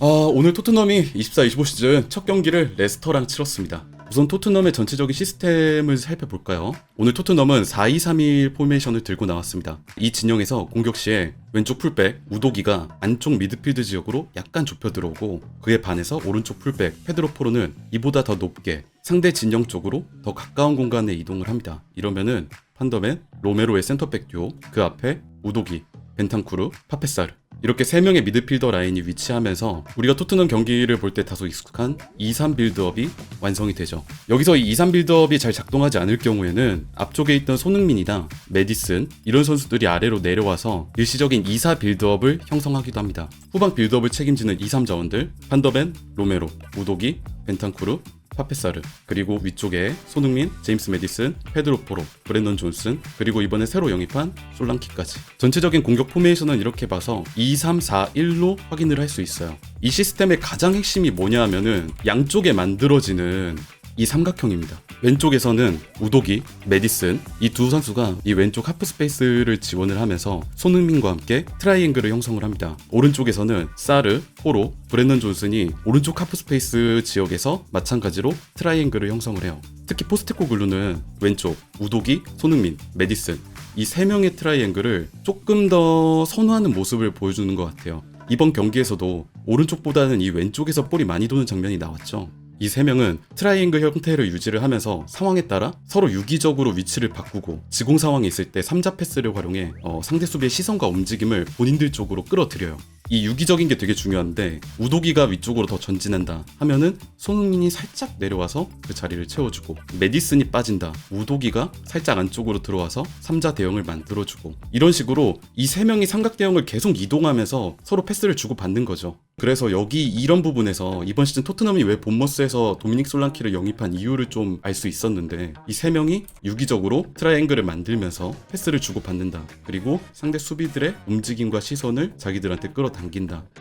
오늘 토트넘이 24-25 시즌 첫 경기를 레스터랑 치렀습니다. 우선 토트넘의 전체적인 시스템을 살펴볼까요? 오늘 토트넘은 4-2-3-1 포메이션을 들고 나왔습니다. 이 진영에서 공격 시에 왼쪽 풀백 우도기가 안쪽 미드필드 지역으로 약간 좁혀 들어오고, 그에 반해서 오른쪽 풀백 페드로 포로는 이보다 더 높게 상대 진영 쪽으로 더 가까운 공간에 이동을 합니다. 이러면은 판더맨, 로메로의 센터백 듀오, 그 앞에 우도기, 벤탄쿠르, 파페사르, 이렇게 3명의 미드필더 라인이 위치하면서 우리가 토트넘 경기를 볼 때 다소 익숙한 2-3 빌드업이 완성이 되죠. 여기서 이 2-3 빌드업이 잘 작동하지 않을 경우에는 앞쪽에 있던 손흥민이나 메디슨 이런 선수들이 아래로 내려와서 일시적인 2-4 빌드업을 형성하기도 합니다. 후방 빌드업을 책임지는 2-3 자원들 판더벤, 로메로, 우도기, 벤탄쿠르, 파페사르, 그리고 위쪽에 손흥민, 제임스 메디슨, 페드로 포로, 브랜던 존슨, 그리고 이번에 새로 영입한 솔랑키까지. 전체적인 공격 포메이션은 이렇게 봐서 2-3-4-1로 확인을 할 수 있어요. 이 시스템의 가장 핵심이 뭐냐 하면은 양쪽에 만들어지는 이 삼각형입니다. 왼쪽에서는 우도기, 메디슨 이 두 선수가 이 왼쪽 하프 스페이스를 지원을 하면서 손흥민과 함께 트라이앵글을 형성을 합니다. 오른쪽에서는 사르, 포로, 브랜던 존슨이 오른쪽 하프 스페이스 지역에서 마찬가지로 트라이앵글을 형성을 해요. 특히 포스테코글루는 왼쪽 우도기, 손흥민, 메디슨 이 3명의 트라이앵글을 조금 더 선호하는 모습을 보여주는 것 같아요. 이번 경기에서도 오른쪽보다는 이 왼쪽에서 볼이 많이 도는 장면이 나왔죠. 이 3명은 트라이앵글 형태를 유지를 하면서 상황에 따라 서로 유기적으로 위치를 바꾸고 지공 상황이 있을 때 3자 패스를 활용해 상대 수비의 시선과 움직임을 본인들 쪽으로 끌어들여요. 이 유기적인 게 되게 중요한데, 우도기가 위쪽으로 더 전진한다 하면은 손흥민이 살짝 내려와서 그 자리를 채워주고, 메디슨이 빠진다, 우도기가 살짝 안쪽으로 들어와서 3자 대형을 만들어주고, 이런 식으로 이 3명이 삼각 대형을 계속 이동하면서 서로 패스를 주고받는 거죠. 그래서 여기 이런 부분에서 이번 시즌 토트넘이 왜 본머스에서 도미닉 솔랑키를 영입한 이유를 좀 알 수 있었는데, 이 3명이 유기적으로 트라이앵글을 만들면서 패스를 주고받는다, 그리고 상대 수비들의 움직임과 시선을 자기들한테 끌어당긴다.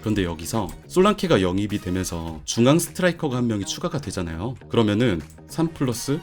그런데 여기서 솔랑키가 영입이 되면서 중앙 스트라이커가 한 명이 추가가 되잖아요. 그러면은 3+1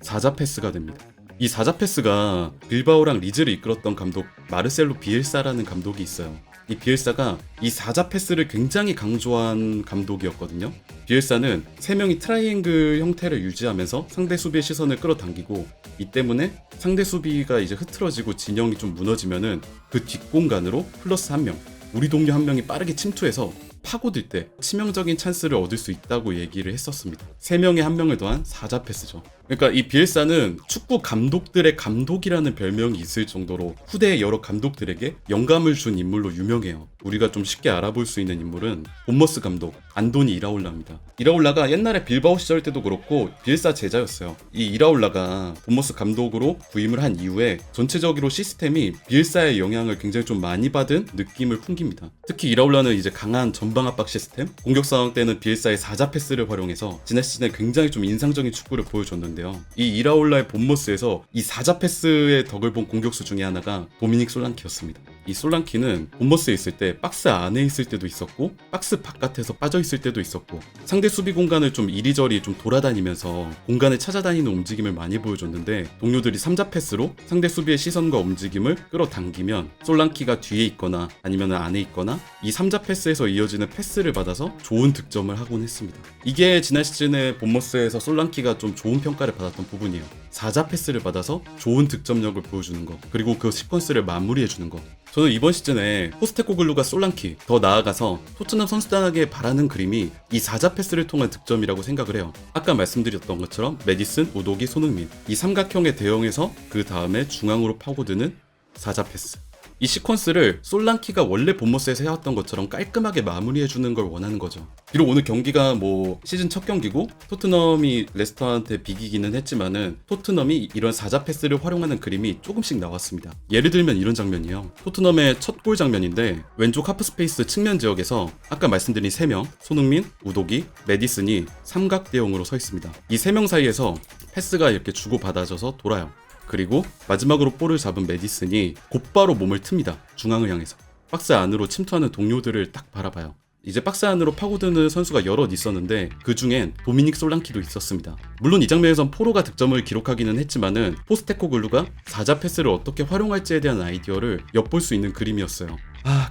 4자 패스가 됩니다. 이 4자 패스가 빌바오랑 리즈를 이끌었던 감독 마르셀로 비엘사라는 감독이 있어요. 이 비엘사가 이 4자 패스를 굉장히 강조한 감독이었거든요. 비엘사는 3명이 트라이앵글 형태를 유지하면서 상대 수비의 시선을 끌어당기고, 이 때문에 상대 수비가 이제 흐트러지고 진영이 좀 무너지면은 그 뒷공간으로 플러스 1명, 우리 동료 1명이 빠르게 침투해서 파고들 때 치명적인 찬스를 얻을 수 있다고 얘기를 했었습니다. 3명에 1명을 더한 4자 패스죠. 그러니까 이 비엘사는 축구 감독들의 감독이라는 별명이 있을 정도로 후대의 여러 감독들에게 영감을 준 인물로 유명해요. 우리가 좀 쉽게 알아볼 수 있는 인물은 본머스 감독 안도니 이라올라입니다. 이라올라가 옛날에 빌바오 시절 때도 그렇고 비엘사 제자였어요. 이 이라올라가 본머스 감독으로 부임을 한 이후에 전체적으로 시스템이 비엘사의 영향을 굉장히 좀 많이 받은 느낌을 풍깁니다. 특히 이라올라는 이제 강한 전방 압박 시스템, 공격 상황 때는 비엘사의 4자 패스를 활용해서 지난 시즌에 굉장히 좀 인상적인 축구를 보여줬는데요. 이 이라올라의 본머스에서 이 4자 패스의 덕을 본 공격수 중에 하나가 도미닉 솔랑키였습니다. 이 솔랑키는 본머스에 있을 때 박스 안에 있을 때도 있었고 박스 바깥에서 빠져 있을 때도 있었고, 상대 수비 공간을 좀 이리저리 좀 돌아다니면서 공간을 찾아다니는 움직임을 많이 보여줬는데, 동료들이 3자 패스로 상대 수비의 시선과 움직임을 끌어당기면 솔랑키가 뒤에 있거나 아니면 안에 있거나 이 3자 패스에서 이어지는 패스를 받아서 좋은 득점을 하곤 했습니다. 이게 지난 시즌에 본머스에서 솔랑키가 좀 좋은 평가를 받았던 부분이에요. 4자 패스를 받아서 좋은 득점력을 보여주는 거, 그리고 그 시퀀스를 마무리해주는 거. 저는 이번 시즌에 포스테코글루가 솔랑키, 더 나아가서 토트넘 선수단에게 바라는 그림이 이 4자 패스를 통한 득점이라고 생각을 해요. 아까 말씀드렸던 것처럼 메디슨, 우도기, 손흥민 이 삼각형의 대형에서 그 다음에 중앙으로 파고드는 4자 패스, 이 시퀀스를 솔랑키가 원래 본머스에서 해왔던 것처럼 깔끔하게 마무리해주는 걸 원하는 거죠. 비록 오늘 경기가 시즌 첫 경기고 토트넘이 레스터한테 비기기는 했지만은 토트넘이 이런 4자 패스를 활용하는 그림이 조금씩 나왔습니다. 예를 들면 이런 장면이에요. 토트넘의 첫 골 장면인데, 왼쪽 하프 스페이스 측면 지역에서 아까 말씀드린 3명, 손흥민, 우도기, 메디슨이 삼각 대형으로 서 있습니다. 이 3명 사이에서 패스가 이렇게 주고받아져서 돌아요. 그리고 마지막으로 볼을 잡은 메디슨이 곧바로 몸을 틉니다. 중앙을 향해서. 박스 안으로 침투하는 동료들을 딱 바라봐요. 이제 박스 안으로 파고드는 선수가 여럿 있었는데 그 중엔 도미닉 솔랑키도 있었습니다. 물론 이 장면에선 포로가 득점을 기록하기는 했지만은 포스테코글루가 4자 패스를 어떻게 활용할지에 대한 아이디어를 엿볼 수 있는 그림이었어요.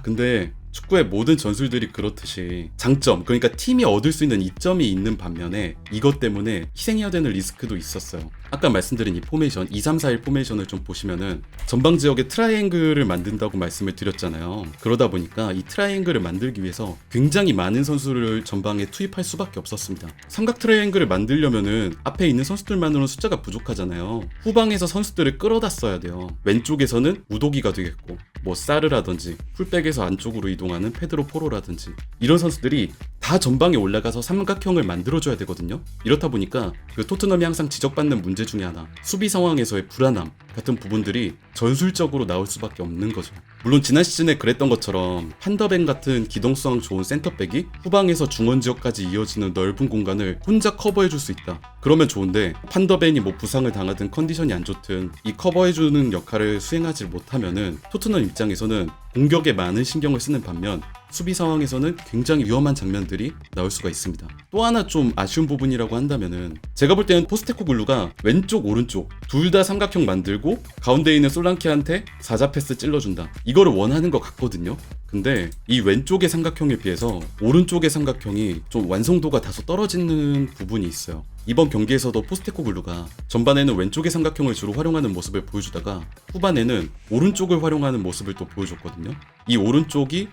근데 축구의 모든 전술들이 그렇듯이 장점, 그러니까 팀이 얻을 수 있는 이점이 있는 반면에 이것 때문에 희생해야 되는 리스크도 있었어요. 아까 말씀드린 이 포메이션 2-3-4-1 포메이션을 좀 보시면은 전방 지역에 트라이앵글을 만든다고 말씀을 드렸잖아요. 그러다 보니까 이 트라이앵글을 만들기 위해서 굉장히 많은 선수를 전방에 투입할 수밖에 없었습니다. 삼각 트라이앵글을 만들려면은 앞에 있는 선수들만으로는 숫자가 부족하잖아요. 후방에서 선수들을 끌어다 써야 돼요. 왼쪽에서는 우도기가 되겠고 뭐 사르라든지 풀백에서 안쪽으로 이동하는 페드로 포로라든지 이런 선수들이 다 전방에 올라가서 삼각형을 만들어줘야 되거든요. 이렇다 보니까 그 토트넘이 항상 지적받는 문제 중에 하나, 수비 상황에서의 불안함 같은 부분들이 전술적으로 나올 수밖에 없는 거죠. 물론 지난 시즌에 그랬던 것처럼 판더벤 같은 기동성 좋은 센터백이 후방에서 중원 지역까지 이어지는 넓은 공간을 혼자 커버해줄 수 있다. 그러면 좋은데 판더벤이 뭐 부상을 당하든 컨디션이 안 좋든 이 커버해주는 역할을 수행하지 못하면은 토트넘 입장에서는 공격에 많은 신경을 쓰는 반면 수비 상황에서는 굉장히 위험한 장면들이 나올 수가 있습니다. 또 하나 좀 아쉬운 부분이라고 한다면은 제가 볼 때는 포스테코글루가 왼쪽 오른쪽 둘 다 삼각형 만들고 가운데 있는 솔랑키한테 사자 패스 찔러준다, 이거를 원하는 것 같거든요. 근데 이 왼쪽의 삼각형에 비해서 오른쪽의 삼각형이 좀 완성도가 다소 떨어지는 부분이 있어요. 이번 경기에서도 포스테코글루가 전반에는 왼쪽의 삼각형을 주로 활용하는 모습을 보여주다가 후반에는 오른쪽을 활용하는 모습을 또 보여줬거든요. 이 오른쪽이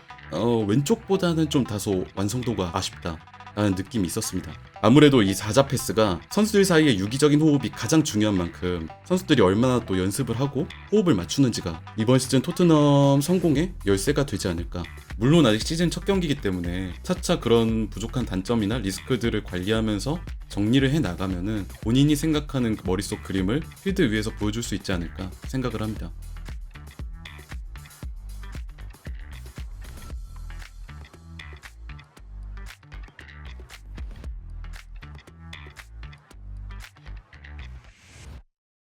왼쪽보다는 좀 다소 완성도가 아쉽다라는 느낌이 있었습니다. 아무래도 이 사자 패스가 선수들 사이의 유기적인 호흡이 가장 중요한 만큼 선수들이 얼마나 또 연습을 하고 호흡을 맞추는지가 이번 시즌 토트넘 성공의 열쇠가 되지 않을까. 물론 아직 시즌 첫 경기이기 때문에 차차 그런 부족한 단점이나 리스크들을 관리하면서 정리를 해나가면은 본인이 생각하는 그 머릿속 그림을 필드 위에서 보여줄 수 있지 않을까 생각을 합니다.